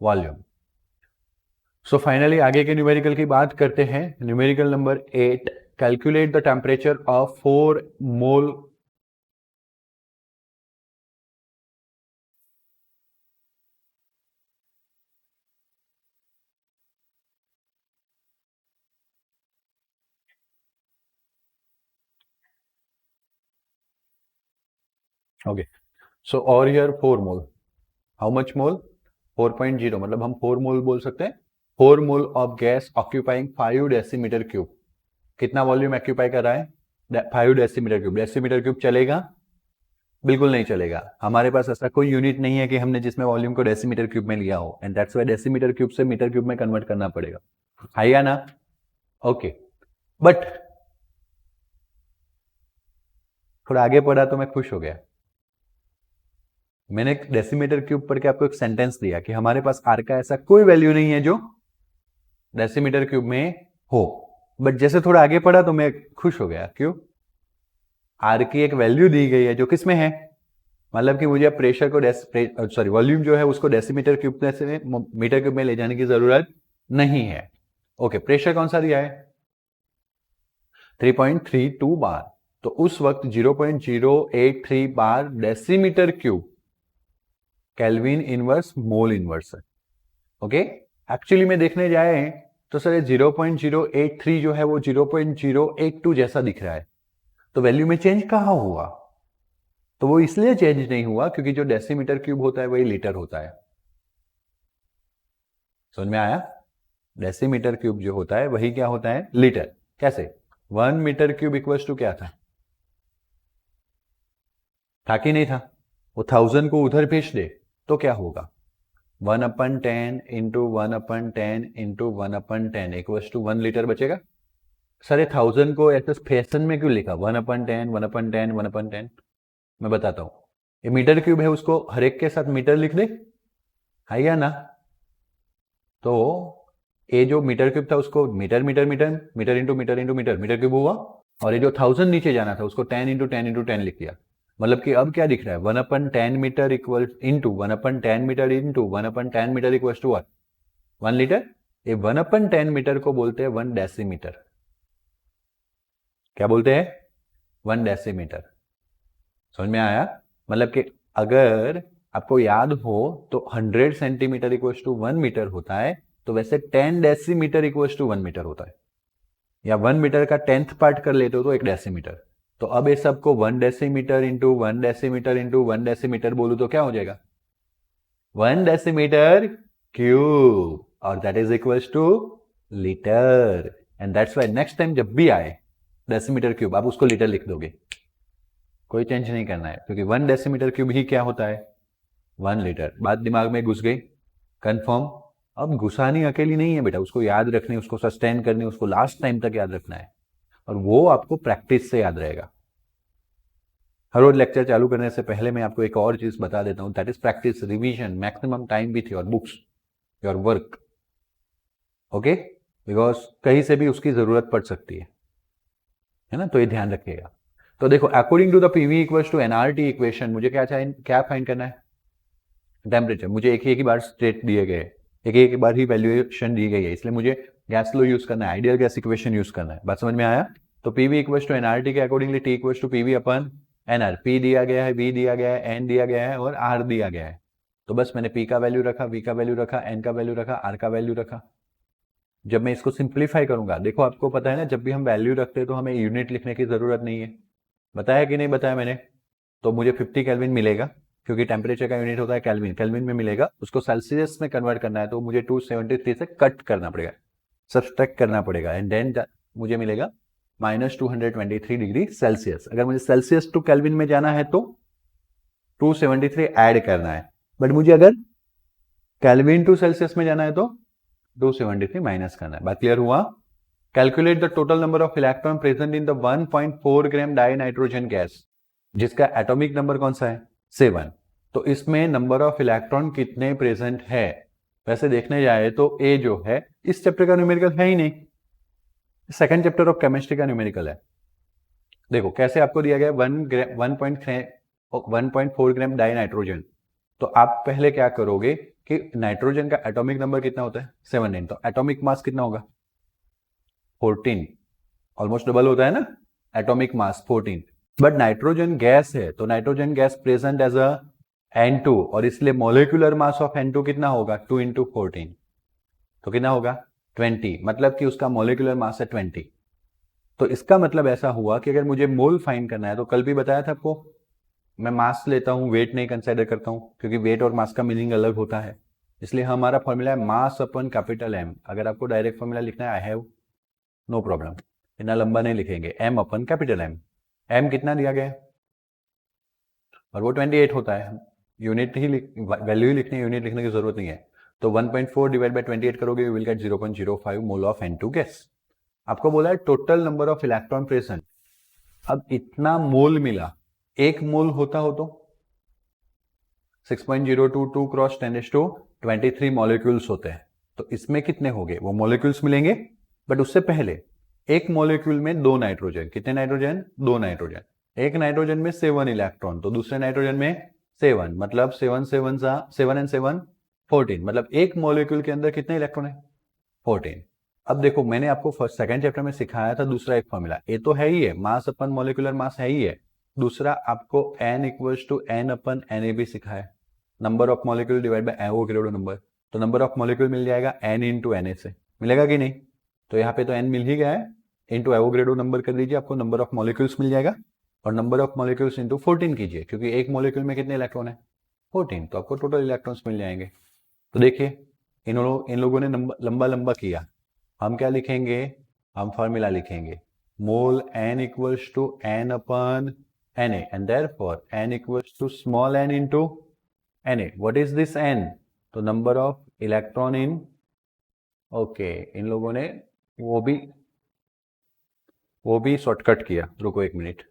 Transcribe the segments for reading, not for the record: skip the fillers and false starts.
Volume. So finally आगे के numerical की बात करते हैं। Numerical number 8, calculate the temperature of 4 mole okay. So और here 4 mole, how much mole? 4.0, मतलब हम 4 मोल बोल सकते हैं। 4 mole of gas occupying 5 decimetre cube. कितना वॉल्यूम ऑक्यूपाई कर रहा है? 5 डेसीमीटर क्यूब। डेसीमीटर क्यूब चलेगा? बिल्कुल नहीं चलेगा। हमारे पास ऐसा कोई यूनिट नहीं है कि हमने जिसमें वॉल्यूम को डेसीमीटर क्यूब में लिया हो, and that's why decimetre cube से मीटर क्यूब में कन्वर्ट करना पड़ेगा, है या ना? ओके, बट थोड़ा आगे पढ़ा तो मैं खुश हो गया। मैंने डेसीमीटर क्यूब पढ़ के आपको एक सेंटेंस दिया कि हमारे पास आर का ऐसा कोई वैल्यू नहीं है जो डेसीमीटर क्यूब में हो, बट जैसे थोड़ा आगे पढ़ा तो मैं खुश हो गया। क्यों? आर की एक वैल्यू दी गई है जो किस में है, मतलब कि मुझे अब प्रेशर को सॉरी वॉल्यूम जो है उसको डेसीमीटर क्यूब से मीटर क्यूब में ले जाने की जरूरत नहीं है। ओके, प्रेशर कौन सा दिया है? 3.32 बार। तो उस वक्त 0.083 bar decimetre cube kelvin inverse mole inverse है। ओके, एक्चुअली में देखने जाए तो सर 0.083 जो है वो 0.082 जैसा दिख रहा है, तो वैल्यू में चेंज कहाँ हुआ? तो वो इसलिए चेंज नहीं हुआ क्योंकि जो डेसीमीटर क्यूब होता है वही लीटर होता है। समझ में आया? डेसीमीटर क्यूब जो होता है वही क्या होता है? लीटर। कैसे? 1 मीटर क्यूब इक्वल्स टू क्या था कि नहीं था? वो 1000 को उधर भेज दे तो क्या होगा? 1/10 into 1/10 into 1/10 equals to 1 litre बचेगा। सर 1000 को ऐसे फैशन में क्यों लिखा? 1/10 1/10 1/10। मैं बताता हूँ, ये मीटर क्यूब है, उसको हर एक के साथ मीटर लिख दे, है या ना? तो ये जो मीटर क्यूब था उसको metre metre metre metre into metre into metre metre cube हुआ, और ये जो 1000 नीचे जाना था उसको 10 इंटू 10 इंटू 10 लिख दिया। मतलब कि अब क्या दिख रहा है? 1/10 metre equal into 1/10 metre into 1/10 metre equal to 1 litre. ये 1/10 मीटर को बोलते हैं 1 डेसीमीटर। क्या बोलते हैं? 1 डेसीमीटर। समझ में आया? मतलब कि अगर आपको याद हो तो 100 सेंटीमीटर इक्वल्स टू 1 मीटर होता है, तो वैसे 10 डेसीमीटर इक्वल्स टू 1 मीटर होता है, या 1 मीटर का 10th पार्ट कर लेते हो तो 1 डेसीमीटर। तो अब ये सबको 1 decimetre into 1 decimetre into 1 decimetre बोलू तो क्या हो जाएगा? 1 डेसीमीटर क्यूब, और that is equals two litre. And that's why next time जब भी आए डेसीमीटर क्यूब, आप उसको लीटर लिख दोगे, कोई चेंज नहीं करना है, क्योंकि 1 डेसीमीटर क्यूब ही क्या होता है? 1 लीटर। बात दिमाग में घुस गई? कंफर्म? अब घुसानी अकेली नहीं है बेटा, उसको याद रखनी, उसको सस्टेन करनी, उसको लास्ट टाइम तक याद रखना है, और वो आपको प्रैक्टिस से याद रहेगा। हर रोज लेक्चर चालू करने से पहले मैं आपको एक और चीज बता देता हूं, that is practice, revision, maximum time with your books, your work. Okay, because कहीं से भी उसकी जरूरत पड़ सकती है ना, तो ये ध्यान रखिएगा। तो देखो, according to the PV equals to NRT equation, मुझे क्या फाइंड करना है? टेम्परेचर। मुझे एक ही बार स्टेट दिए गए, एक बार ही वैल्यूएशन दी गई है, इसलिए मुझे गैस लो यूज करना है, आइडियल गैस इक्वेशन यूज करना है। बात समझ में आया? तो पीवी इक्वल्स टू एनआरटी के accordingly T equals to PV upon NR. P दिया गया है, वी दिया गया है, एन दिया गया है, और आर दिया गया है। तो बस मैंने पी का वैल्यू रखा, वी का वैल्यू रखा, एन का वैल्यू रखा, आर का वैल्यू रखा। जब मैं इसको सिंप्लीफाई करूंगा, देखो आपको पता है ना, जब भी हम वैल्यू रखते हैं तो हमें यूनिट लिखने की जरूरत नहीं है। बताया कि नहीं बताया मैंने? तो मुझे 50 केल्विन मिलेगा, क्योंकि टेम्परेचर का यूनिट होता है केल्विन, केल्विन में मिलेगा। उसको सेल्सियस में कन्वर्ट करना है तो मुझे 273 से कट करना पड़ेगा, सब्सट्रैक्ट करना पड़ेगा, एंड देन मुझे मिलेगा -223 डिग्री सेल्सियस। अगर मुझे सेल्सियस टू केल्विन में जाना है तो 273 ऐड करना है, बट मुझे अगर केल्विन टू सेल्सियस में जाना है तो 273 माइनस करना है। बात क्लियर हुआ? Calculate the total number of electron present in the 1.4 gram die nitrogen gas, जिसका एटॉमिक नंबर कौन सा है? 7। तो इसमें नंबर ऑफ इलेक्ट्रॉन कितने प्रेजेंट है? वैसे देखने जाए तो ए जो है इस चैप्टर का न्यूमेरिकल है ही नहीं, सेकंड चैप्टर ऑफ केमिस्ट्री का न्यूमेरिकल है। देखो कैसे आपको दिया गया, 1.4 ग्राम डाई नाइट्रोजन, तो आप पहले क्या करोगे कि नाइट्रोजन का एटॉमिक नंबर कितना होता है 17, तो एटॉमिक मास कितना होगा 14, ऑलमोस्ट डबल होता है ना atomic mass 14। But nitrogen gas है तो nitrogen gas present as a N2 और इसलिए मोलिकुलर मास ऑफ N2 कितना होगा 2 इंटू 14, तो कितना होगा 20, मतलब कि उसका मोलिकुलर मास है 20। तो इसका मतलब ऐसा हुआ कि अगर मुझे मोल फाइंड करना है, तो कल भी बताया था आपको, मैं मास लेता हूँ वेट नहीं कंसिडर करता हूँ, क्योंकि वेट और मास का मीनिंग अलग होता है। इसलिए हमारा फॉर्मूला है मास अपन कैपिटल एम। अगर आपको डायरेक्ट फॉर्मूला लिखना है आई हैव नो प्रॉब्लम, इतना लंबा नहीं लिखेंगे, M upon capital M. M कितना दिया गया है और वो 28 होता है, यूनिट ही वैल्यू ही लिखनी है, यूनिट लिखने की जरूरत नहीं है। तो 1.4 डिवाइड बाय 28 करोगे you will get 0.05 mole of N2 gas. आपको बोला है total number of electron present. अब इतना मोल मिला, एक मोल होता हो तो 6.022 क्रॉस 10⁻23 मॉलिक्यूल्स होते हैं। तो इसमें कितने हो गए वो मॉलिक्यूल्स मिलेंगे। बट उससे पहले एक मॉलिक्यूल में दो नाइट्रोजन, कितने नाइट्रोजन दो नाइट्रोजन, एक नाइट्रोजन में 7 इलेक्ट्रॉन तो दूसरे नाइट्रोजन में 7, मतलब 7 एंड 7 14, मतलब एक मॉलिक्यूल के अंदर कितने इलेक्ट्रॉन है 14। अब देखो मैंने आपको फर्स्ट सेकंड चैप्टर में सिखाया था दूसरा एक फॉर्मूला, ये तो है ही है मास अपन मॉलिकुलर मास है ही है। दूसरा आपको n equals to n upon Na भी सिखाया, number of molecule divide by Avogadro number. तो नंबर ऑफ मॉलिक्यूल मिल जाएगा n इंटू Na से, मिलेगा कि नहीं। तो यहाँ पे तो n मिल ही गया है, इंटू एवोगैड्रो नंबर कर दीजिए, आपको नंबर ऑफ मॉलिक्यूल्स मिल जाएगा। और नंबर ऑफ मॉलिक्यूल्स इंटू 14 कीजिए, क्योंकि एक मॉलिक्यूल में कितने इलेक्ट्रॉन है 14, तो आपको टोटल इलेक्ट्रॉन्स मिल जाएंगे। तो देखिए इन लोगों ने लंबा लंबा किया, हम क्या लिखेंगे, हम फॉर्मूला लिखेंगे mole n equals to n upon Na and therefore n equals to small n into Na। What is this n, तो number of electron in, okay इन लोगों ने वो भी शॉर्टकट किया, रुको एक मिनट।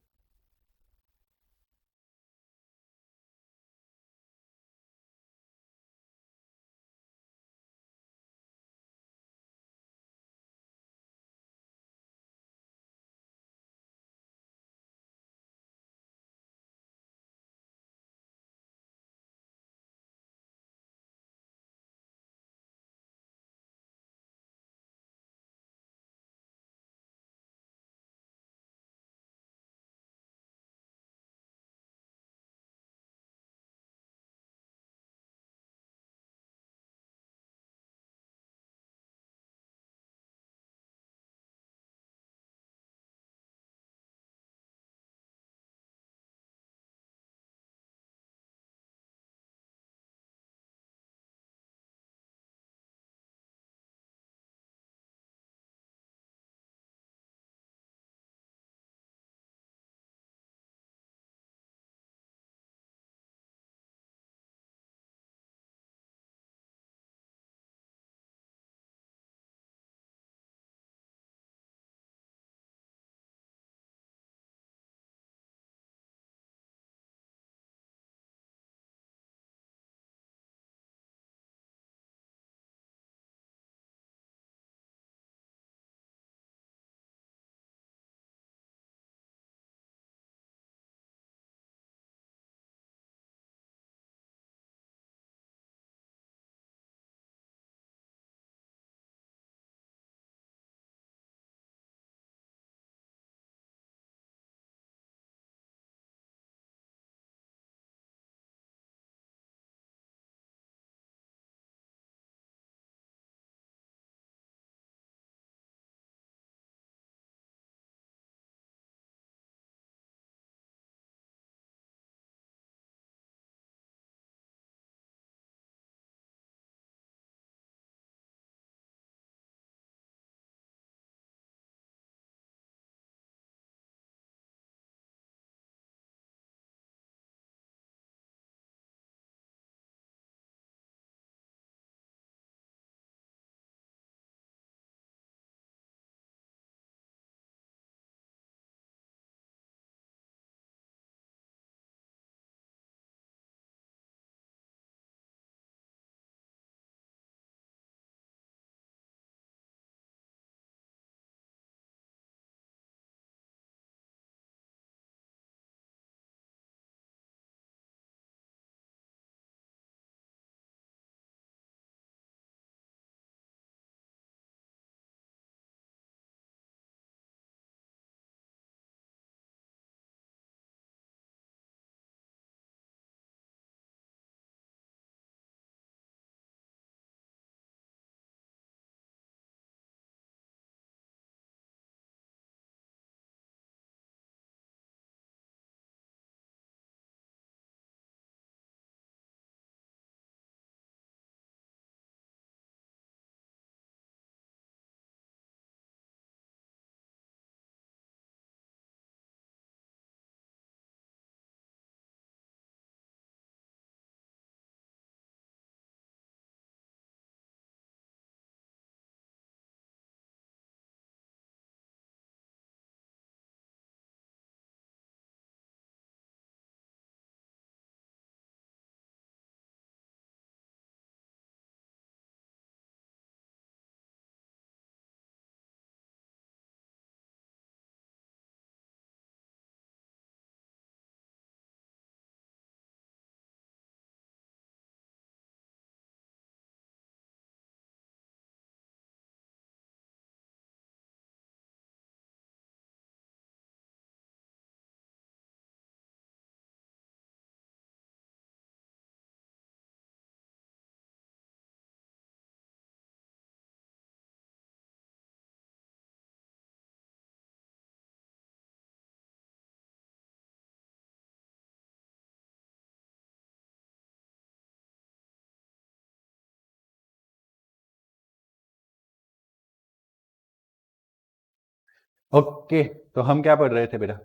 ओके, तो हम क्या पढ़ रहे थे बेटा?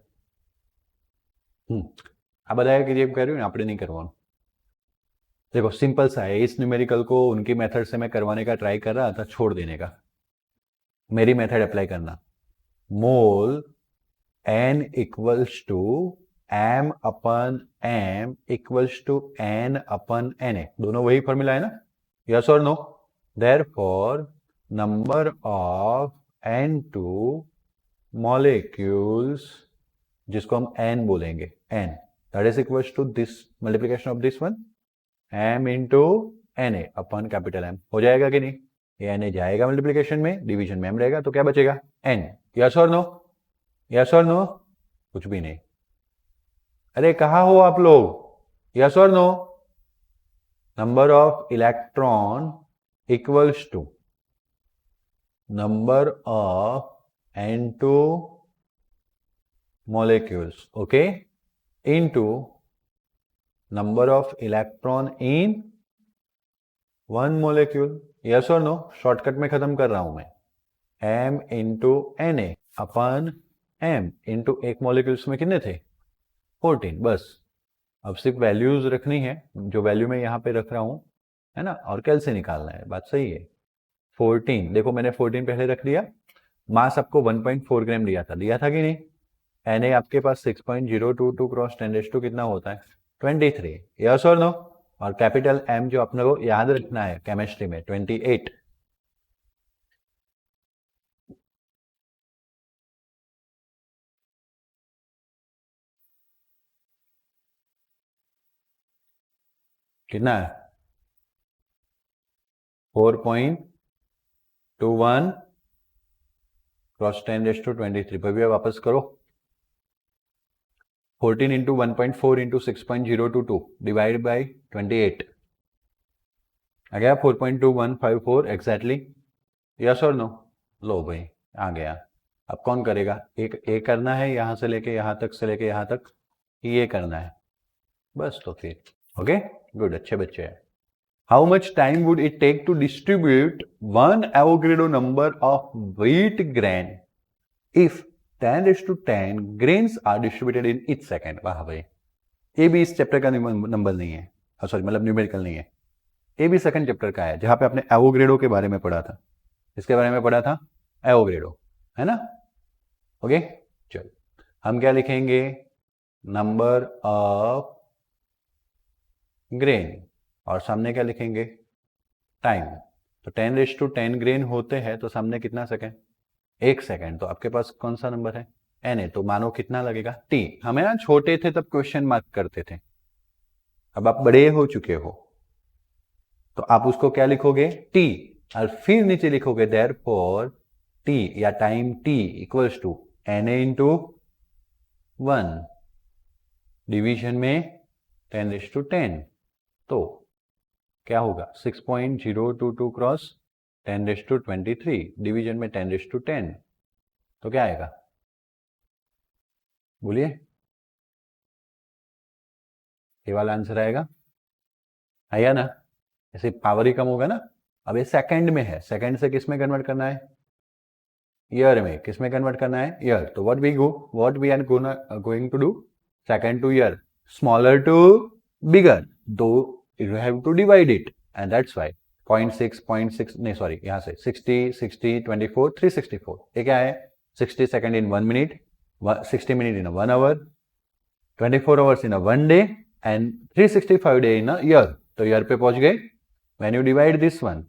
આ બધા કે જે કર્યું ને આપણે નહીં કરવાનું. देखो सिंपल सा है, इस न्यूमेरिकल को उनकी मेथड से मैं करवाने का ट्राई कर रहा था, छोड़ देने का, मेरी मेथड अप्लाई करना. Mole n equals to m upon m equals to n upon na, दोनों वही फॉर्मूला है ना? यस और no? Therefore number of n2 molecules, जिसको हम n बोलेंगे, n, that is equals to this multiplication of this one, m into N A upon capital M. हो जाएगा कि नहीं? ये एन ए जाएगा मल्टीप्लिकेशन में, डिवीजन में m रहेगा, तो क्या बचेगा? n. यस और नो? यस और नो? कुछ भी नहीं. अरे कहाँ हो आप लोग? यस और no? Number of electron equals to number of n2 molecules, okay, into number of electron in one molecule. yes or no? Shortcut में खत्म कर रहा हूं मैं. m into N A upon m into एक मॉलिक्यूल्स में कितने थे? 14. बस अब सिर्फ वैल्यूज रखनी है, जो वैल्यू मैं यहाँ पे रख रहा हूँ, है ना, और कैलसी निकालना है. बात सही है. 14, देखो मैंने 14 पहले रख दिया. मास आपको 1.4 ग्राम दिया था कि नहीं? Na आपके पास 6.022 क्रॉस 10⁻² कितना होता है? 23. यस और नो? और कैपिटल M जो अपने को याद रखना है केमिस्ट्री में, 28. कितना है? 4.21 क्रॉस 10⁻23. भैया वापस करो. 14 इंटू 1.4 इंटू 6.022 डिवाइड बाई 28 आ गया 4.2154 एग्जैक्टली. यस और नो? लो भाई आ गया. अब कौन करेगा? एक करना है यहां से लेके यहां तक, से लेके यहां तक, ये करना है बस. तो फिर ओके, गुड, अच्छे बच्चे हैं. How much time would it take to distribute 1 Avogadro number of wheat grain if 10⁻10 grains are distributed in each second. वाह भाई, ये भी इस चैप्टर का नंबर नहीं है, सॉरी मतलब न्यूमेरिकल नहीं है. ये भी सेकंड चैप्टर का है, जहां पे आपने एवोगैड्रो के बारे में पढ़ा था. इसके बारे में पढ़ा था, एवोगैड्रो, है ना? ओके, चलो हम क्या लिखेंगे? नंबर ऑफ ग्रेन, और सामने क्या लिखेंगे? टाइम. तो 10⁻10 ग्रेन होते हैं, तो सामने कितना सेकेंड? 1 सेकेंड. तो आपके पास कौन सा नंबर है? Na. तो मानो कितना लगेगा? T. हमें ना छोटे थे तब क्वेश्चन मार्क करते थे, अब आप बड़े हो चुके हो, तो आप उसको क्या लिखोगे? T. और फिर नीचे लिखोगे देयरफॉर T या time T equals to Na into 1 division में 10⁻10. तो क्या होगा? 6.022 क्रॉस 10⁻23 डिवीजन में 10⁻10. तो क्या आएगा? बोलिए. ये वाला आंसर आएगा, आया ना? ऐसे पावर ही कम होगा ना. अब ये सेकंड में है, सेकंड से किस में कन्वर्ट करना है? ईयर में. किस में कन्वर्ट करना है? ईयर. तो what we are going to do? Second to year, smaller to bigger, do you have to divide it, and that's why 0.6 नहीं सॉरी, यहाँ से 60 24 364. ये क्या है? 60 second in 1 minute, 60 minute in 1 hour, 24 hours in 1 day, and 365 day in year. तो year पे पहुंच गए when you divide this one.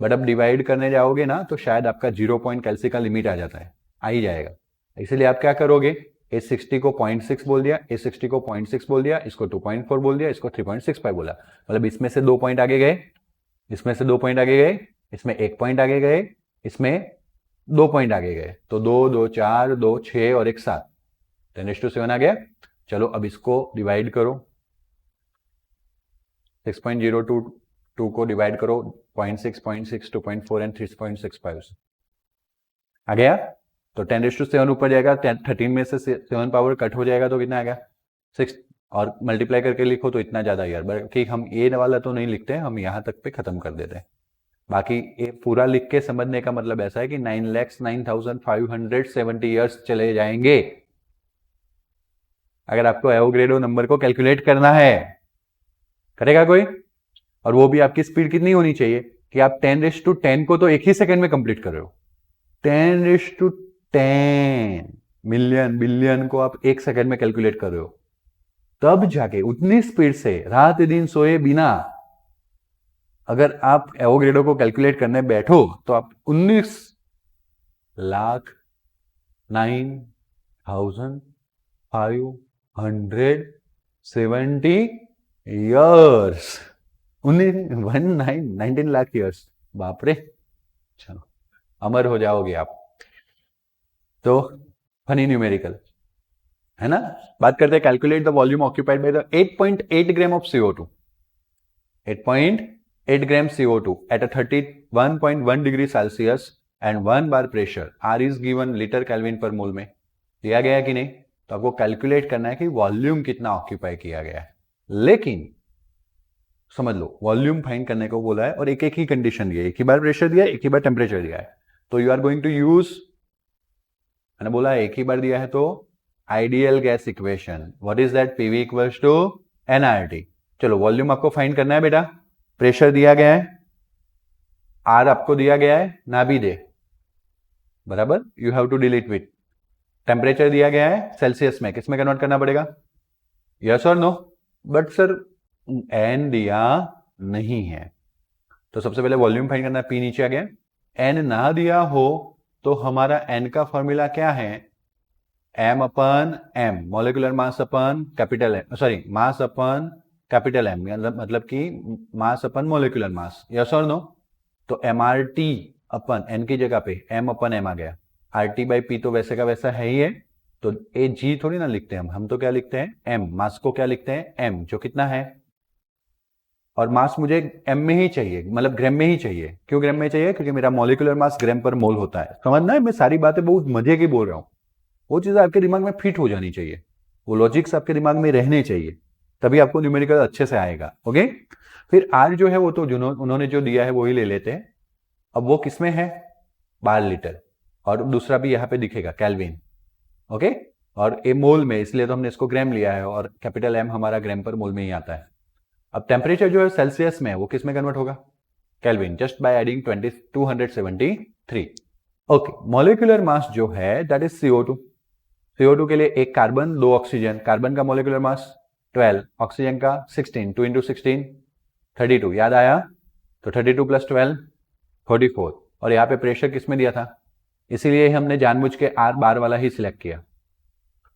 But अब डिवाइड करने जाओगे ना, तो शायद आपका 0 पॉइंट कैलसी का लिमिट आ जाता है, आ ही जाएगा. इसलिए आप क्या करोगे? इस 60 को 0.6 बोल दिया, इस 60 को 0.6 बोल दिया, इसको 2.4 बोल दिया, इसको 3.65 बोला. मतलब इसमें से 2 पॉइंट आगे गए, इसमें से 2 पॉइंट आगे गए, इसमें 1 पॉइंट आगे गए, इसमें 2 पॉइंट आगे गए. तो 2 2 4 2 6 और 1 7, 10⁻7 आ गया. चलो अब इसको डिवाइड करो, 6.022 को डिवाइड करो 0.6 0.6 2.4 एंड 3.65 आ गया. तो 10⁻7 ऊपर जाएगा, 13 में से 7 पावर कट हो जाएगा, तो कितना आ गया? 6. और मल्टीप्लाई करके लिखो तो इतना ज्यादा यार, बल्कि हम ये वाला तो नहीं लिखते, हम यहाँ तक पे खत्म कर देते हैं. बाकी ये पूरा लिख के समझने का मतलब ऐसा है कि 9,09,570 ईयर्स चले जाएंगे अगर आपको एवोग्रेडो नंबर को कैलकुलेट करना है। करेगा कोई? और वो भी आपकी स्पीड कितनी होनी चाहिए कि आप 10⁻10 को तो एक ही सेकंड में कंप्लीट कर रहे हो। 10⁻10 मिलियन बिलियन को आप एक सेकंड में कैलकुलेट कर रहे हो, तब जाके उतनी स्पीड से रात दिन सोए बिना अगर आप एवोग्रेडो को कैलकुलेट करने बैठो तो आप 19,09,570 ईयर्स 19 लाख ईयर्स, बाप रे, चलो अमर हो जाओगे आप। तो फनी न्यूमेरिकल है ना। बात करते हैं calculate the volume occupied by the 8.8 gram of CO2, 8.8 gram CO2 at a 31.1 degree Celsius and 1 bar pressure, R is given litre kelvin पर मोल में दिया गया है कि नहीं। तो आपको कैलकुलेट करना है कि वॉल्यूम कितना ऑक्यूपाई किया गया है। लेकिन समझ लो वॉल्यूम फाइंड करने को बोला है और एक एक ही कंडीशन दी है, एक ही बार प्रेशर दिया है, एक ही बार टेम्परेचर दिया है। तो you are going to use, मैंने बोला है एक ही बार दिया है तो ideal gas equation, what is that, PV equals to nRT। चलो वॉल्यूम आपको फाइंड करना है बेटा, प्रेशर दिया गया है, R आपको दिया गया है, ना भी दे बराबर, you have to deal it with. Temperature दिया गया है सेल्सियस में, किस में कन्वर्ट करना पड़ेगा, यस और नो। बट सर n दिया नहीं है, तो सबसे पहले वॉल्यूम फाइंड करना है, P नीचे आ गया। n ना दिया हो तो हमारा n का फॉर्मूला क्या है, m upon m, molecular mass अपन कैपिटल M, सॉरी मास अपन कैपिटल M, मतलब कि मास अपन मॉलिक्यूलर मास, यस और नो। तो mRT अपन n की जगह पे m अपन m आ गया, RT बाई P तो वैसे का वैसा है ही है, तो ए जी थोड़ी ना लिखते हैं हम तो क्या लिखते हैं m, मास को क्या लिखते हैं m, जो कितना है, और मास मुझे m में ही चाहिए, मतलब ग्राम में ही चाहिए। क्यों ग्राम में चाहिए, क्योंकि मेरा मॉलिक्यूलर मास ग्राम पर मोल होता है। समझना है, मैं सारी बातें बहुत मजे की बोल रहा हूँ, वो चीज़ आपके दिमाग में फिट हो जानी चाहिए, वो लॉजिक्स आपके दिमाग में रहने चाहिए, तभी आपको न्यूमेरिकल अच्छे से आएगा। ओके, फिर आर जो है वो तो उन्होंने जो दिया है वो ही ले लेते हैं। अब वो किसमें है, बार लीटर, और दूसरा भी यहाँ पे दिखेगा केल्विन। ओके, और ए मोल में, इसलिए तो हमने इसको ग्राम लिया है, और कैपिटल M हमारा ग्राम पर मोल में ही आता है। अब टेम्परेचर जो है सेल्सियस में, वो किस में कन्वर्ट होगा, kelvin, just by adding 273। Okay, molecular mass जो है दैट इज CO2। CO2 के लिए एक कार्बन, 2 ऑक्सीजन, कार्बन का मॉलिक्यूलर मास 12, ऑक्सीजन का 16, 2 × 16 32, याद आया, तो 32 + 12 44। और यहाँ पे प्रेशर किसमें दिया था, इसीलिए हमने जानबूझ के R बार वाला ही सिलेक्ट किया,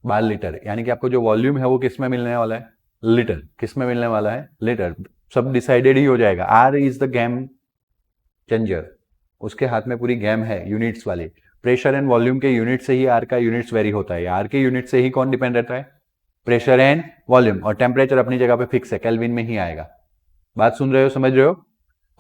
बार लीटर, यानी कि आपको जो वॉल्यूम है वो किसमें मिलने वाला है, लीटर, किसमें मिलने वाला है, लीटर। सब डिसाइडेड ही हो जाएगा, R is the game changer, उसके हाथ में पूरी गेम है यूनिट्स वाली। प्रेशर एंड वॉल्यूम के यूनिट से ही R का यूनिट्स वेरी होता है, R के यूनिट से ही कौन डिपेंड रहता है, प्रेशर एंड वॉल्यूम, और टेम्परेचर अपनी जगह पे फिक्स है, केल्विन में ही आएगा। बात सुन रहे हो, समझ रहे हो।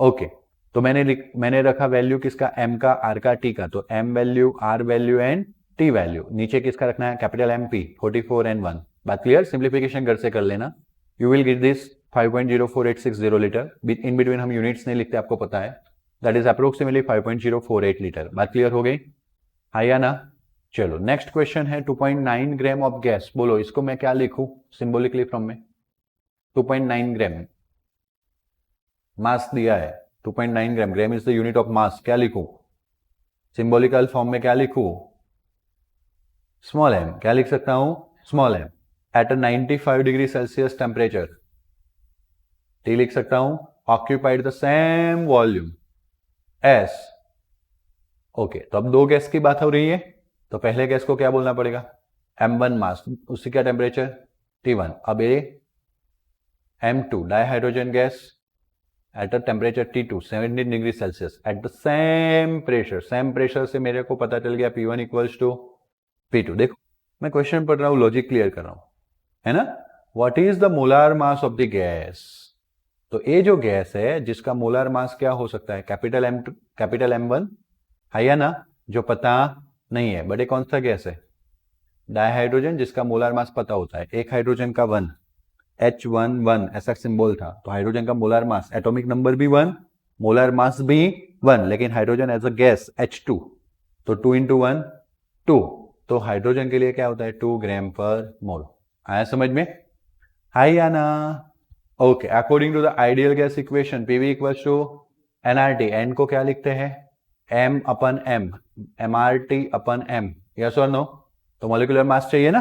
ओके, तो मैंने रखा वैल्यू किसका, M का, R का, T का, तो M value, R value and T value. नीचे किसका रखना है, कैपिटल MP 44 एंड 1। बात क्लियर, सिंप्लीफिकेशन घर से कर लेना, you will get this 5.0860 litre. In between हम यूनिट्स नहीं लिखते, आपको पता है, दैट इज अप्रोक्सीमेटली 5.048 लीटर। बात क्लियर हो गई, हाँ या ना। चलो नेक्स्ट क्वेश्चन है 2.9 ग्राम ऑफ गैस। बोलो इसको मैं क्या लिखूं सिंबॉलिकली फ्रॉम में, 2.9 ग्राम मास दिया है, 2.9 gram, gram is the unit of mass, क्या लिखूं सिंबॉलिकल फॉर्म में, क्या लिखूं, स्मॉल m, क्या लिख सकता हूं, small m at 95 degree Celsius temperature, T लिख सकता हूं, occupied the same volume S। Okay, तो अब दो गैस की बात हो रही है, तो पहले गैस को क्या बोलना पड़ेगा, M1 मास, उसकी क्या टेम्परेचर, T1। अब ये M2 dihydrogen gas at a temperature T2 17 degree Celsius at the same pressure. Same pressure से मेरे को पता चल गया P1 इक्वल्स टू P2। देखो मैं क्वेश्चन पढ़ रहा हूं, लॉजिक क्लियर कर रहा हूं, है ना। What is the molar mass of the gas, तो ये जो गैस है जिसका मोलार मास क्या हो सकता है, कैपिटल M2 कैपिटल M1, है या ना, जो पता नहीं है, बट ये कौन सा गैस है, डाइहाइड्रोजन, जिसका मोलार मास पता होता है, एक हाइड्रोजन का 1, H11 ऐसा सिंबल था, तो हाइड्रोजन का मोलार मास, एटॉमिक नंबर भी 1 मोलर मास भी 1, लेकिन hydrogen as a gas H2, तो 2 इंटू 1 2, तो हाइड्रोजन के लिए क्या होता है 2 ग्राम पर मोल। आया समझ में? हाय या ना? Okay, according to the ideal gas equation PV equals to NRT, N को क्या लिखते हैं m upon m, mRT upon m, yes और नो? तो मॉलिक्यूलर मास चाहिए ना,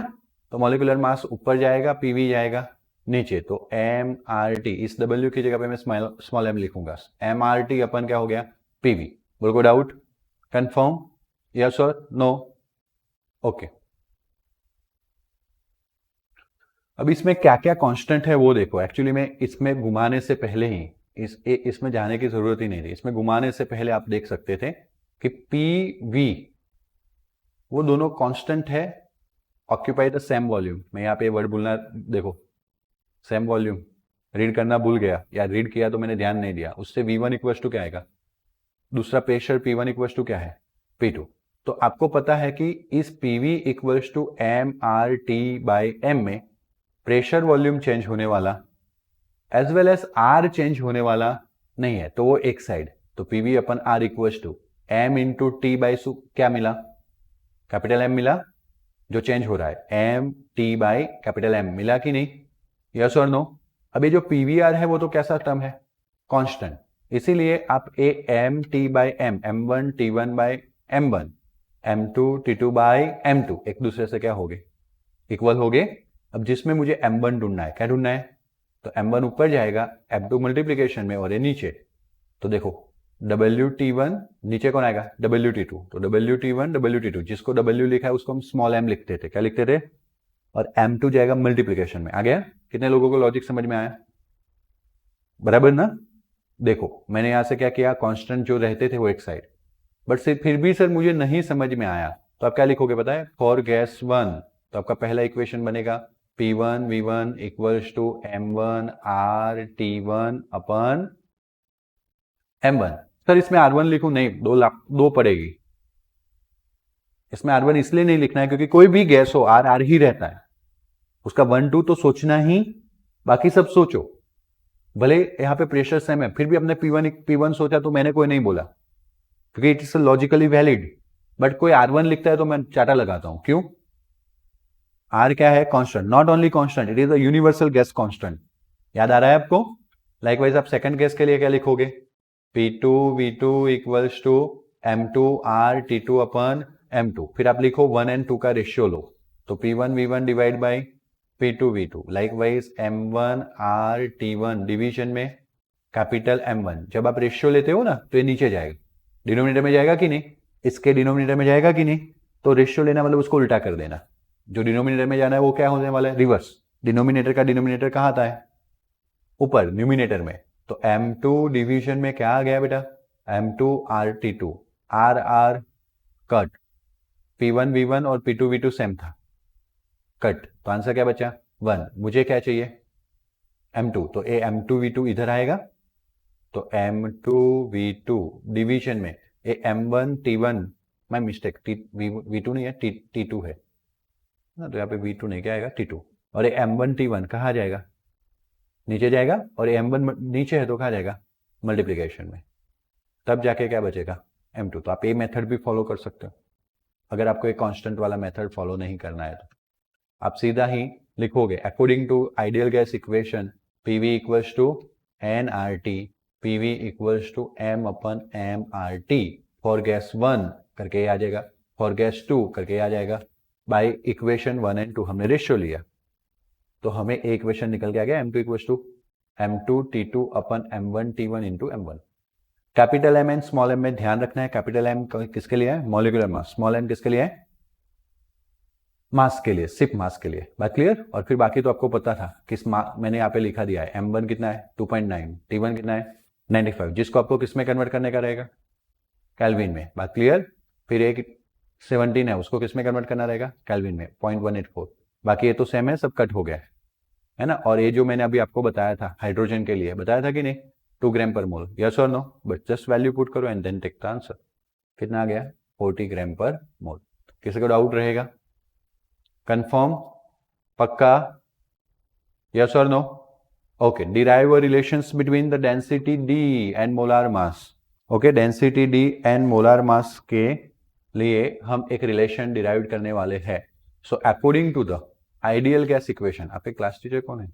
तो मॉलिक्यूलर मास ऊपर जाएगा, पीवी जाएगा नीचे, तो mRT, इस W की जगह पे मैं स्मॉल m लिखूंगा, mRT अपन क्या हो गया पीवी। बोल को डाउट? कंफर्म? यस और नो? ओके, अब इसमें क्या क्या कांस्टेंट है वो देखो। एक्चुअली में इसमें घुमाने से पहले ही इसमें जाने की जरूरत ही नहीं थी। इसमें घुमाने से पहले आप देख सकते थे कि पी वी वो दोनों कांस्टेंट है, ऑक्यूपाई द सेम वॉल्यूम। मैं यहाँ पे वर्ड भूलना, देखो सेम वॉल्यूम रीड करना भूल गया, या रीड किया तो मैंने ध्यान नहीं दिया, उससे V1 इक्वल्स टू क्या आएगा, दूसरा प्रेशर P1 इक्वल्स टू क्या है P2। तो आपको पता है कि इस PV equals to mRT by m में प्रेशर वॉल्यूम चेंज होने वाला as well as R change होने वाला नहीं है, तो वो एक साइड, तो PV upon R equals to M into T by सु क्या मिला, कैपिटल एम मिला, जो चेंज हो रहा है M T by capital M मिला कि नहीं, यस और नो? अभी जो पीवीआर है वो तो कैसा टर्म है, कांस्टेंट, इसीलिए आप a M T by M, M one T one by M one, M two T two by M two एक दूसरे से क्या हो गए, इक्वल हो गए। अब जिसमें मुझे एम वन ढूंढना है, क्या ढूंढना है, तो m1 ऊपर जाएगा m2 मल्टीप्लीकेशन में और ये नीचे, तो देखो WT1 नीचे कौन आएगा WT2, तो WT1 WT2, जिसको W लिखा है उसको हम स्मॉल m लिखते थे, क्या लिखते थे, और m2 जाएगा मल्टीप्लीकेशन में। आ गया? कितने लोगों को लॉजिक समझ में आया? बराबर ना? देखो मैंने यहां से क्या किया, कांस्टेंट जो रहते थे वो एक साइड, बट फिर भी सर मुझे नहीं समझ में आया, तो आप क्या लिखोगे पता है, फॉर गैस 1, तो आपका पहला इक्वेशन बनेगा P1 V1 equals to M1 R T1 upon M1। Sir इसमें R1 लिखूं? नहीं, दो पड़ेगी। इसमें R1 इसलिए नहीं लिखना है क्योंकि कोई भी गैस हो आर आर ही रहता है, उसका 1 2 तो सोचना ही, बाकी सब सोचो। भले यहां पे प्रेशर सेम है, फिर भी अपने P1 सोचा तो मैंने कोई नहीं बोला, क्योंकि it is logically valid. But कोई R1 लिखता है तो मैं चाटा लगाता हूं, क्यों? आर क्या है, constant, not only constant, it is a universal gas constant. याद आ रहा है आपको? लाइकवाइज आप सेकंड गैस के लिए क्या लिखोगे, P2 V2 equals to M2 R T2 upon M2, फिर आप लिखो 1 and 2 का रेशियो लो, तो P1 V1 divide by P2 V2। Likewise M1 R T1 division में कैपिटल M1, जब आप रेशियो लेते हो ना तो ये नीचे जाएगा, डिनोमिनेटर में जाएगा कि नहीं, इसके डिनोमिनेटर में जाएगा कि नहीं, तो रेशियो लेना मतलब उसको उल्टा कर देना, जो डिनोमिनेटर में जाना है वो क्या होने वाला है, रिवर्स। डिनोमिनेटर का डिनोमिनेटर कहाँ आता है, ऊपर न्यूमिनेटर में, तो M2 डिवीजन में क्या आ गया बेटा, M2 RT2, are are cut, P1 V1 और P2 V2 सेम था, कट, तो आंसर क्या बचा 1। मुझे क्या चाहिए M2, तो ए M2 V2 इधर आएगा, तो M2 V2 डिवीजन में ए M1 T1, my mistake, V2 नहीं है, T2 है ना, तो यहाँ पे V2 नहीं, क्या आएगा T2, और ये M1 T1 कहाँ जाएगा, नीचे जाएगा, और ये M1 नीचे है तो कहाँ जाएगा, मल्टीप्लीकेशन में, तब जाके क्या बचेगा M2। तो आप ये मेथड भी फॉलो कर सकते हो, अगर आपको एक कांस्टेंट वाला मेथड फॉलो नहीं करना है तो आप सीधा ही लिखोगे according to ideal gas equation PV equals to nRT, PV equals to m upon mRT, for gas 1 करके आ जाएगा, फॉर गैस 2 करके आ जाएगा, बाय इक्वेशन 1 and 2 हमने रेशियो लिया, तो हमें एक इक्वेशन निकल के आ गया M2 equals to M2 T2 upon M1 T1 into M1। Capital M and small m में ध्यान रखना है, कैपिटल M किसके लिए है, मॉलिक्यूलर मास, स्मॉल m किसके लिए है, मास के लिए, सिर्फ मास के लिए। बात क्लियर? और फिर बाकी तो आपको पता था किस मैंने यहाँ पे लिखा दिया है, M1 कितना है 2.9, T1 कितना है 95, जिसको आपको किस में कन्वर्ट करने का रहेगा, केल्विन में। बात क्लियर? फिर एक 17 है, उसको किस में कन्वर्ट करना रहेगा, केल्विन में, 0.184। बाकी ये तो सेम है, सब कट हो गया है ना। और ये जो मैंने अभी आपको बताया था हाइड्रोजन के लिए, बताया था कि नहीं, 2 ग्राम पर मोल, यस और no, but just value put करो and then take the answer. कितना आ गया 40 ग्राम पर मोल। किसी को डाउट रहेगा? कंफर्म? पक्का? यस और no? Okay, derive a relations between the density D and molar mass. Okay, density D and molar mass के लिए हम एक रिलेशन डिराइव करने वाले हैं. So according to the ideal gas equation, आपके क्लास टीचर कौन है?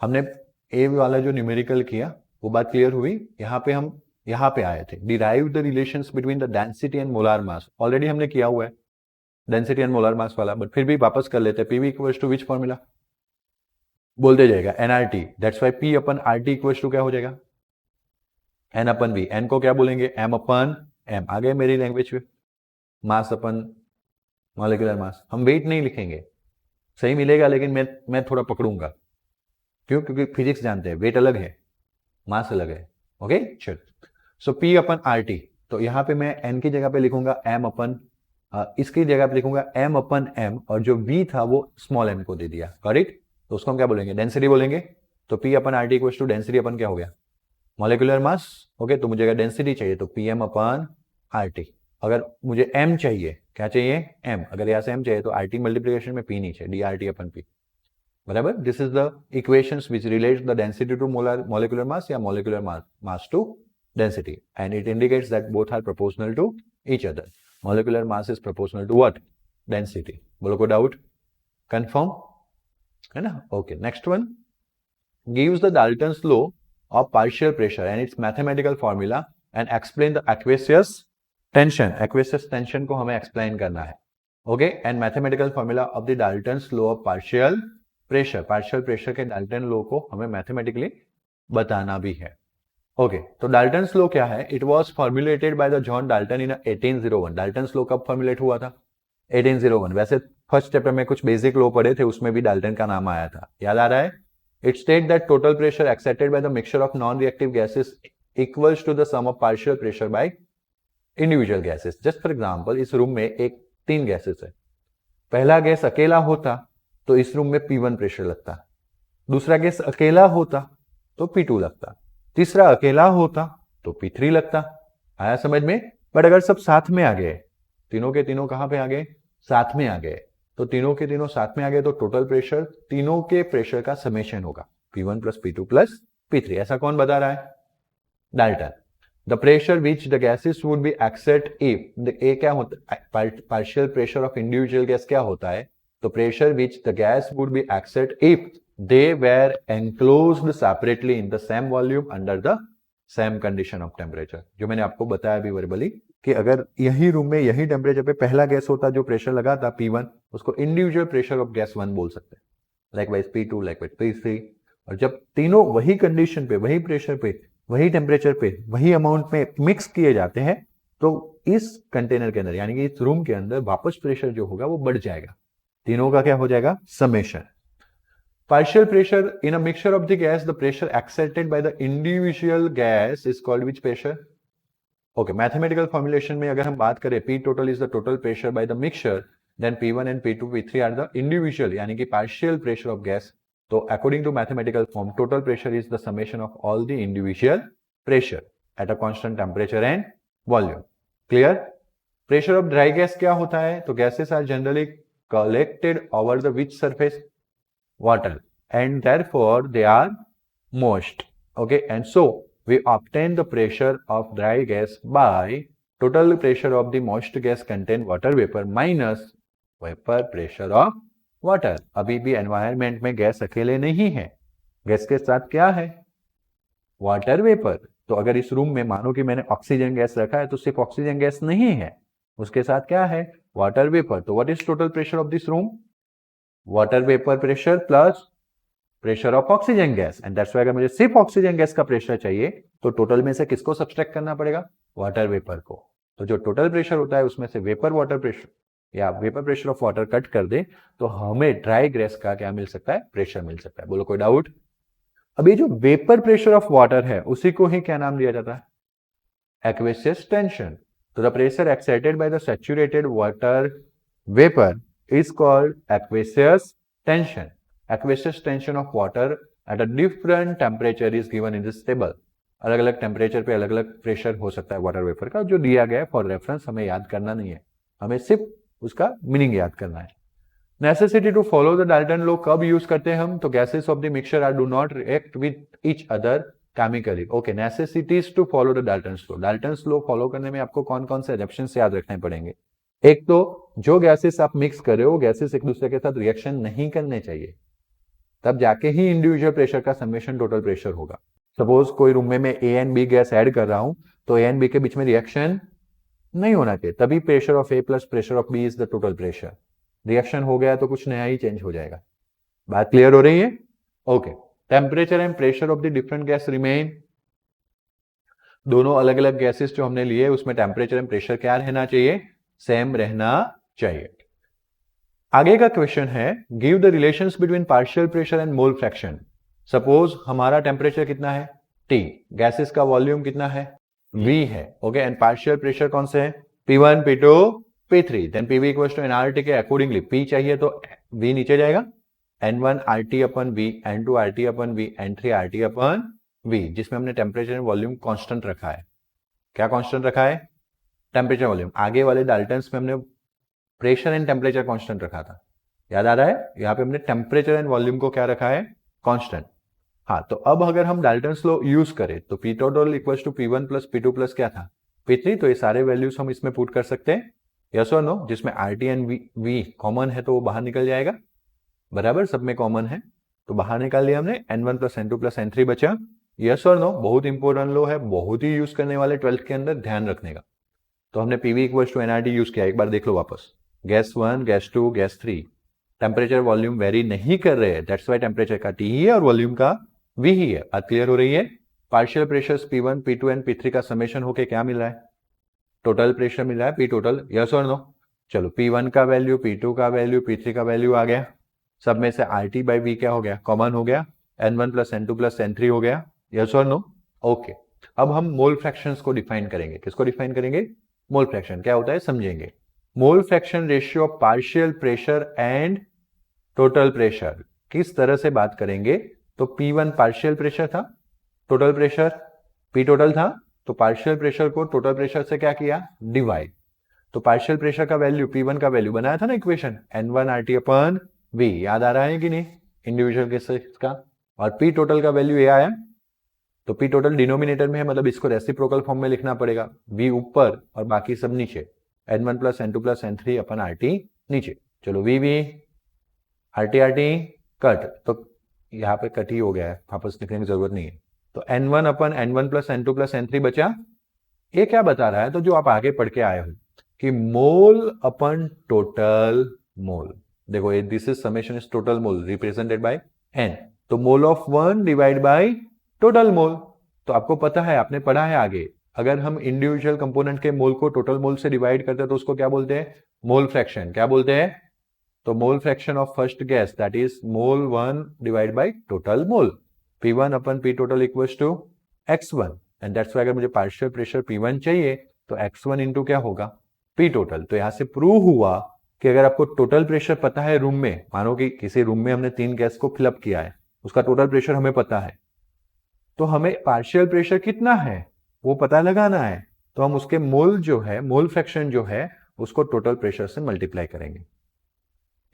हमने ए वाला जो न्यूमेरिकल किया वो बात क्लियर हुई। हम यहाँ पे आए थे, derive the relations between the density and molar mass, already हमने किया हुआ है डेंसिटी एंड मोलार मास वाला, बट फिर भी वापस कर लेते हैं। PV equals to which formula बोलते जाएगा, NRT, that's why P upon RT equals to क्या हो जाएगा, एन अपन वी, एन को क्या बोलेंगे, एम अपन एम, आ गए मेरी लैंग्वेज में, मास अपन मॉलिक्यूलर मास। हम वेट नहीं लिखेंगे, सही मिलेगा लेकिन मैं थोड़ा पकड़ूंगा, क्यों, क्योंकि फिजिक्स जानते हैं वेट अलग है मास अलग है। ओके चल, सो पी अपन आर टी, तो यहाँ पे मैं एन की जगह पे लिखूंगा एम अपन, इसकी जगह पे लिखूंगा एम अपन एम, और जो वी था वो स्मॉल एम को दे दिया, करेक्ट। तो उसको हम क्या बोलेंगे, डेंसिटी बोलेंगे। तो पी अपन R T equals to density अपन क्या हो गया, मॉलिक्यूलर मास। ओके, तो मुझे अगर डेंसिटी चाहिए तो P M upon R T, अगर मुझे एम चाहिए, क्या चाहिए, एम, अगर यहाँ से एम चाहिए तो आर टी मल्टीप्लीकेशन में पी नहीं चाहिए, डी आर टी अपन पी, बराबर। This is the equations which relate the density to molecular mass या molecular mass to density, and it indicates that both are proportional to each other. Molecular mass is proportional to what, density. बोलो कोई doubt, confirm है ना। Okay, next one, gives the Dalton's law of partial pressure and its mathematical formula and explain the aqueous tension. Aqueous tension को हमें explain करना है, okay, and mathematical formula of the Dalton's law of partial pressure. Partial pressure के Dalton law को हमें mathematically बताना भी है। okay, तो Dalton's law क्या है, it was formulated by the John Dalton in 1801. Dalton's law कब formulate हुआ था, 1801। वैसे फर्स्ट चैप्टर में कुछ बेसिक लॉ पढ़े थे, उसमें भी डाल्टन का नाम आया था, याद आ रहा है। It states that total pressure exerted by the mixture of non-reactive gases equals to the sum of partial pressure by individual gases. Just for example, इस रूम में एक 3 गैसेस है, पहला गैस अकेला होता तो इस रूम में P1 प्रेशर लगता, दूसरा गैस अकेला होता तो P2 लगता, तीसरा अकेला होता तो P3 लगता। आया समझ में। बट अगर सब साथ में आ गए, तीनों के तीनों कहां पे आ गए, साथ में आ गए, तो तीनों के तीनों साथ में आ गए तो टोटल प्रेशर तीनों के प्रेशर का समेशन होगा, P1 plus P2 plus P3। ऐसा कौन बता रहा है, Dalton. The pressure which the gases would be except if a क्या होता है, partial pressure of individual gas क्या होता है, तो pressure which the gas would be except if they were enclosed separately in the same volume under the same condition of temperature. जो मैंने आपको बताया अभी वर्बली कि अगर यही रूम में यही टेम्परेचर पे पहला गैस होता जो प्रेशर लगा था P1, उसको इंडिविजुअल प्रेशर ऑफ गैस 1 बोल सकते हैं, लाइकवाइज P2, लाइकवाइज P3। और जब तीनों वही कंडीशन पे, वही प्रेशर पे, वही टेम्परेचर पे, वही अमाउंट में मिक्स किए जाते हैं, तो इस कंटेनर के अंदर यानी कि इस रूम के अंदर वापस प्रेशर जो होगा वो बढ़ जाएगा, तीनों का क्या हो जाएगा, summation. Partial pressure in a mixture of the gas, the pressure exerted by the individual gas is called which pressure? Okay, mathematical formulation में अगर हम बात करें, P total is the total pressure by the mixture, then P1 and P2, P3 are the individual यानी कि partial pressure of gas. तो according to mathematical form, total pressure is the summation of all the individual pressure at a constant temperature and volume. Clear? Pressure of dry gas क्या होता है, तो gases are generally collected over the which surface? Water, and therefore they are moist. Okay, and so we obtain the pressure of dry gas by total pressure of the moist gas contain water vapor minus vapor pressure of water. अभी भी environment में gas अकेले नहीं है, gas के साथ क्या है, वाटर वेपर। तो अगर इस रूम में मानो कि मैंने ऑक्सीजन गैस रखा है तो सिर्फ ऑक्सीजन गैस नहीं है, उसके साथ क्या है, वाटर वेपर। तो what is total pressure of this room, water vapour pressure plus pressure of oxygen gas, and that's why अगर मुझे सिर्फ ऑक्सीजन गैस का प्रेशर चाहिए तो टोटल में से किसको सब्सट्रैक्ट करना पड़ेगा, वाटर वेपर को। तो जो टोटल प्रेशर होता है उसमें से वेपर वाटर प्रेशर या vapour pressure of water cut कर दे तो हमें ड्राई गैस का क्या मिल सकता है, प्रेशर मिल सकता है। बोलो कोई डाउट। अब ये जो वेपर प्रेशर ऑफ वाटर है उसी को ही क्या नाम दिया जाता है, एक्वेसियस टेंशन। तो the pressure excited by the saturated water vapour is called aqueous tension. Aqueous tension of water at a different temperature is given in this table. अलग अलग टेम्परेचर पे अलग अलग प्रेशर हो सकता है वाटर वेपर का, जो दिया गया है फॉर रेफरेंस, हमें याद करना नहीं है, हमें सिर्फ उसका मीनिंग याद करना है। Necessity to follow the Dalton law कब यूज करते हैं हम, तो gases of the mixture are do not react with each other chemically. Okay, necessities to follow the Dalton's law. Dalton's law follow करने में आपको कौन कौन से एजम्पशंस याद रखने पड़ेंगे। एक तो जो गैसेस आप मिक्स कर रहे हो, गैसेस एक दूसरे के साथ रिएक्शन नहीं करने चाहिए, तब जाके ही इंडिविजुअल प्रेशर का समेशन टोटल प्रेशर होगा। सपोज कोई रूम में मैं A and B gas add कर रहा हूं, तो ए एंड बी के बीच में रिएक्शन नहीं होना चाहिए, तभी pressure of A plus pressure of B is the total pressure. Reaction हो गया तो कुछ नया ही चेंज हो जाएगा। बात क्लियर हो रही है? Okay. Temperature and pressure of the different gas remain. दोनों अलग अलग गैसेस जो हमने लिए उसमें टेम्परेचर एंड प्रेशर क्या रहना चाहिए? सेम रहना चाहिए। आगे का क्वेश्चन है, give the relations between partial pressure and mole fraction. Suppose हमारा टेम्परेचर कितना है? T, गैसेस का वॉल्यूम कितना है? V है, ओके, एंड पार्शियल प्रेशर कौन से है? P1, P2, P3, then PV equals to nRT के अकॉर्डिंगली P चाहिए तो V नीचे जाएगा, N1 RT अपन V, N2 RT अपन V, N3 RT अपन V, जिसमें हमने टेम्परेचर एंड वॉल्यूम कांस्टेंट रखा है। क्या कांस्टेंट रखा है? Temperature volume. आगे वाले डाल्टन्स में हमने प्रेशर एंड टेम्परेचर कांस्टेंट रखा था, याद आ रहा है? यहाँ पे हमने टेम्परेचर एंड वॉल्यूम को क्या रखा है? कांस्टेंट। हाँ, तो अब अगर हम डाल्टन्स लॉ यूज करें तो P total equals to P1 plus P2 plus क्या था? P3। तो ये सारे वैल्यूज हम इसमें पुट कर सकते हैं, यस और नो? जिसमें RT एंड V कॉमन है तो वो बाहर निकल जाएगा, बराबर, सब में कॉमन है तो बाहर निकाल लिया हमने। N1 plus N2 plus N3 बचा, यस और नो? बहुत इंपॉर्टेंट लॉ है, बहुत ही यूज करने वाले 12th के अंदर, ध्यान रखने का। तो हमने PV equals to nRT use किया, एक बार देख लो वापस। Gas 1, gas 2, gas 3 temperature volume vary नहीं कर रहे हैं, दैट्स वाई टेम्परेचर का T ही है और वॉल्यूम का V ही है। बात क्लियर हो रही है? Partial pressures P1, P2 and P3 का समेशन होके क्या मिल रहा है? टोटल प्रेशर मिल रहा है, P टोटल, यस और नो? चलो, P1 का वैल्यू, P2 का वैल्यू, P3 का वैल्यू आ गया, सब में से RT बाई V क्या हो गया? कॉमन हो गया, N1 plus N2 plus N3 हो गया, यस और नो? ओके। अब हम मोल फ्रैक्शंस को डिफाइन करेंगे। किसको डिफाइन करेंगे? मोल फ्रैक्शन क्या होता है समझेंगे। Mole fraction ratio of partial pressure and total pressure किस तरह से बात करेंगे? तो P1 पार्शियल प्रेशर था, टोटल प्रेशर P टोटल था, तो पार्शियल प्रेशर को टोटल प्रेशर से क्या किया? डिवाइड। तो पार्शियल प्रेशर का वैल्यू, P1 का वैल्यू बनाया था ना इक्वेशन, N1 RT अपन V, याद आ रहा है कि नहीं इंडिविजुअल केसेस का? और P टोटल का वैल्यू ये आया, तो P टोटल डिनोमिनेटर में है, मतलब इसको रेसिप्रोकल फॉर्म में लिखना पड़ेगा, V ऊपर और बाकी सब नीचे, N1 plus N2 plus N3 अपन RT नीचे। चलो, V RT कट, तो यहाँ पे कट ही हो गया है, वापस लिखने की जरूरत नहीं है। तो N1 अपन N1 plus N2 plus N3 बचा। ये क्या बता रहा है? तो जो आप आगे पढ़ के आए हो कि मोल अपन टोटल मोल, देखो ये this is summation is total mole represented by N, तो mole of 1 divide by total मोल। तो आपको पता है, आपने पढ़ा है आगे, अगर हम इंडिविजुअल कंपोनेंट के मोल को टोटल मोल से डिवाइड करते हैं तो उसको क्या बोलते हैं? Mole fraction. क्या बोलते हैं? तो mole fraction of first gas that is mole 1 divide by total mole, P1 अपन P total equals to X1, and that's why अगर मुझे पार्शियल प्रेशर P1 चाहिए तो X1 इंटू क्या होगा? P total. तो यहां से प्रूव हुआ कि अगर आपको टोटल प्रेशर पता है रूम में, मानो कि किसी रूम में हमने 3 गैस को फिलअप किया है, उसका टोटल प्रेशर हमें पता है, तो हमें पार्शियल प्रेशर कितना है वो पता लगाना है, तो हम उसके मोल जो है, मोल फ्रैक्शन जो है, उसको टोटल प्रेशर से मल्टीप्लाई करेंगे।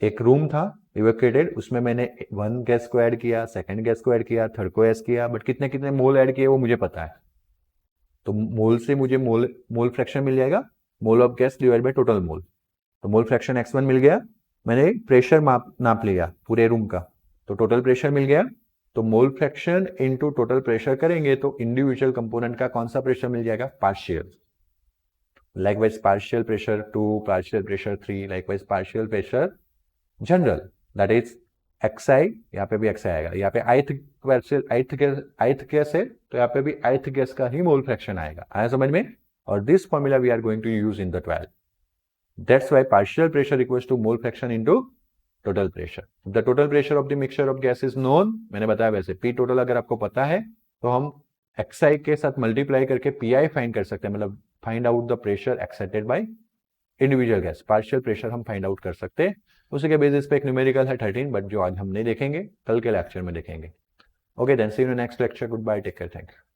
एक रूम था इवैक्यूएटेड, उसमें मैंने 1 गैस को ऐड किया, सेकंड गैस को ऐड किया, थर्ड को ऐड किया, बट कितने कितने मोल ऐड किए वो मुझे पता है, तो मोल से मुझे मोल फ्रैक्शन मिल जाएगा, मोल of gas divide by total मोल। तो मोल फ्रैक्शन X1 मिल गया, मैंने प्रेशर नाप लिया पूरे रूम का, तो टोटल प्रेशर मिल गया। तो mole fraction into total pressure करेंगे तो इंडिविजुअल कंपोनेंट का कौन सा प्रेशर मिल जाएगा? Partial. Likewise partial pressure 2, partial pressure 3, likewise partial pressure general that is XI, यहाँ पे भी XI आएगा, यहाँ पे ith गैस है तो यहाँ पे भी ith गैस का ही मोल फ्रैक्शन आएगा। आया समझ में? और this formula we are going to use in the 12th, that's why partial pressure equals to mole fraction into total pressure. The total pressure of the mixture of gas is known, मैंने बताया वैसे P total अगर आपको पता है तो हम XI के साथ मल्टीप्लाई करके PI फाइंड कर सकते हैं, मतलब find out the pressure accepted by individual gas, partial pressure हम फाइंड आउट कर सकते हैं। उसी के बेसिस पे एक न्यूमेरिकल है 13, बट जो आज हम नहीं देखेंगे, कल के लेक्चर में देखेंगे। Okay then, see you in next lecture, good bye, take care, thank you.